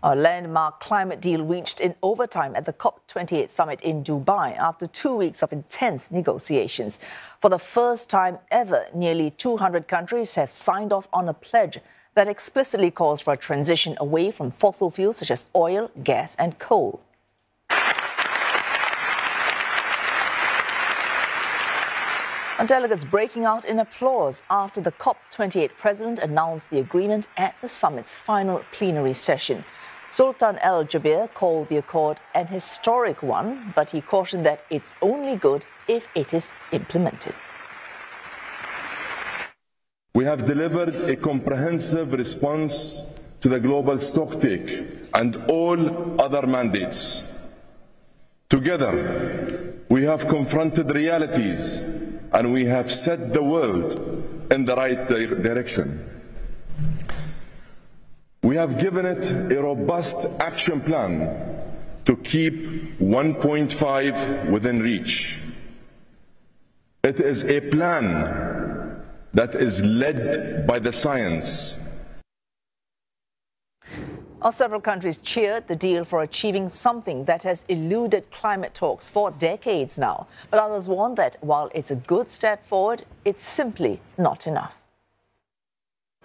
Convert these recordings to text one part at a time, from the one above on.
A landmark climate deal reached in overtime at the COP28 summit in Dubai after 2 weeks of intense negotiations. For the first time ever, nearly 200 countries have signed off on a pledge that explicitly calls for a transition away from fossil fuels such as oil, gas and coal. And delegates breaking out in applause after the COP28 president announced the agreement at the summit's final plenary session. Sultan Al Jaber called the accord an historic one, but he cautioned that it's only good if it is implemented. We have delivered a comprehensive response to the global stocktake and all other mandates. Together, we have confronted realities and we have set the world in the right direction. We have given it a robust action plan to keep 1.5 within reach. It is a plan that is led by the science. Several countries cheered the deal for achieving something that has eluded climate talks for decades now. But others warn that while it's a good step forward, it's simply not enough.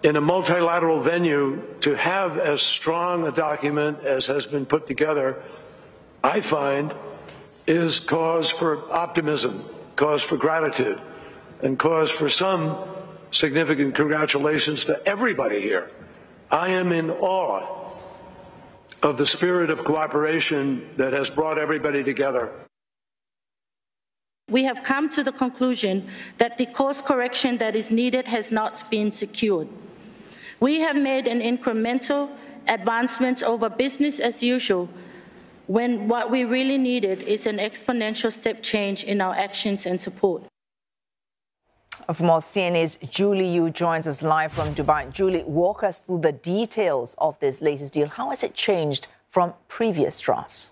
In a multilateral venue, to have as strong a document as has been put together, I find, is cause for optimism, cause for gratitude, and cause for some significant congratulations to everybody here. I am in awe of the spirit of cooperation that has brought everybody together. We have come to the conclusion that the course correction that is needed has not been secured. We have made an incremental advancements over business as usual, when what we really needed is an exponential step change in our actions and support. For more, CNA's Julie Yu joins us live from Dubai. Julie, walk us through the details of this latest deal. How has it changed from previous drafts?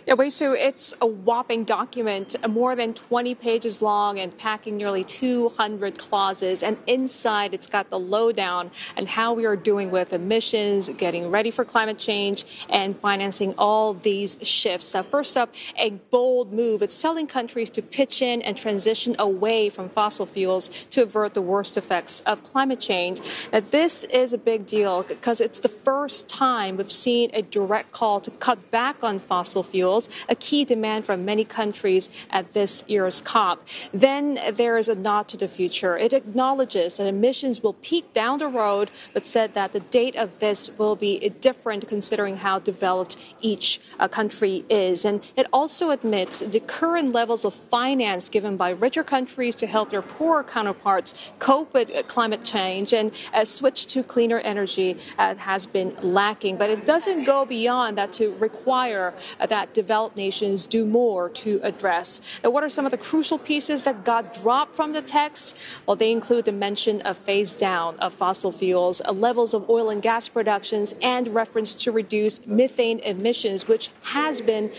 Yeah, Wei Su, it's a whopping document, more than 20 pages long and packing nearly 200 clauses. And inside, it's got the lowdown and how we are doing with emissions, getting ready for climate change, and financing all these shifts. First up, a bold move. It's telling countries to pitch in and transition away from fossil fuels to avert the worst effects of climate change. Now, this is a big deal because it's the first time we've seen a direct call to cut back on fossil fuels, a key demand from many countries at this year's COP. Then there is a nod to the future. It acknowledges that emissions will peak down the road, but said that the date of this will be different considering how developed each country is. And it also admits the current levels of finance given by richer countries to help their poorer counterparts cope with climate change and switch to cleaner energy has been lacking. But it doesn't go beyond that to require that developed nations do more to address. Now, what are some of the crucial pieces that got dropped from the text? Well, they include the mention of phase down of fossil fuels, levels of oil and gas productions, and reference to reduce methane emissions, which has been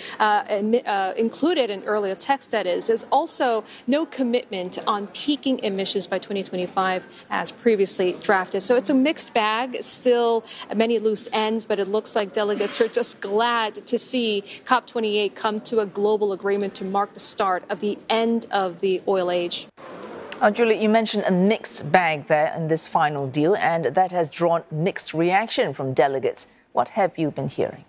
included in earlier text, that is. There's also no commitment on peaking emissions by 2025 as previously drafted. So it's a mixed bag, still many loose ends, but it looks like delegates are just glad to see COP28 come to a global agreement to mark the start of the end of the oil age. Julie, you mentioned a mixed bag there in this final deal, and that has drawn mixed reaction from delegates. What have you been hearing?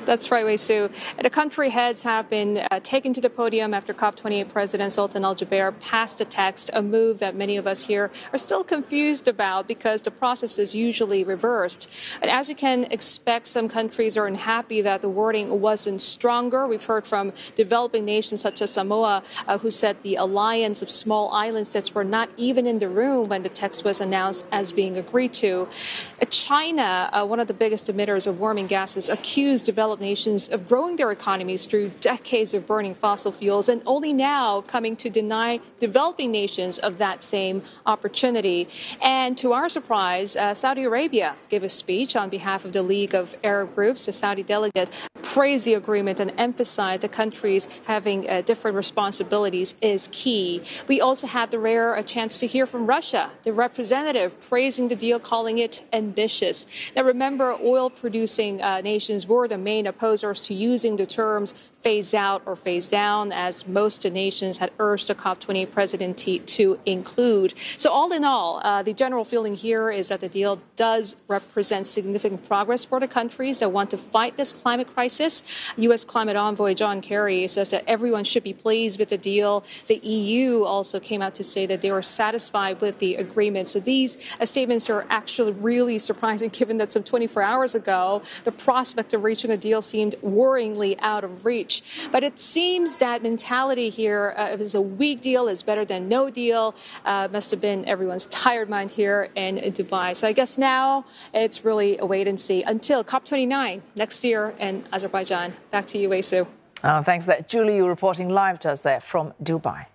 That's right, Wei Su. The country heads have been taken to the podium after COP28 President Sultan Al Jaber passed the text, a move that many of us here are still confused about because the process is usually reversed. And as you can expect, some countries are unhappy that the wording wasn't stronger. We've heard from developing nations such as Samoa, who said the alliance of small island states were not even in the room when the text was announced as being agreed to. China, one of the biggest emitters of warming gases, accused developed developed nations of growing their economies through decades of burning fossil fuels, and only now coming to deny developing nations of that same opportunity. And to our surprise, Saudi Arabia gave a speech on behalf of the League of Arab Groups. The Saudi delegate praised the agreement and emphasized the countries having different responsibilities is key. We also had the rare chance to hear from Russia, the representative praising the deal, calling it ambitious. Now, remember, oil-producing nations were the main opposers to using the terms phase out or phase down, as most nations had urged the COP28 presidency to include. So all in all, the general feeling here is that the deal does represent significant progress for the countries that want to fight this climate crisis. U.S. climate envoy John Kerry says that everyone should be pleased with the deal. The EU also came out to say that they were satisfied with the agreement. So these statements are actually really surprising, given that some 24 hours ago, the prospect of reaching a deal seemed worryingly out of reach. But it seems that mentality here, if it's a weak deal, is better than no deal. Must have been everyone's tired mind here in Dubai. So I guess now it's really a wait and see until COP29 next year in Azerbaijan. Back to you, Wesu. Thanks for that. Julie, you reporting live to us there from Dubai.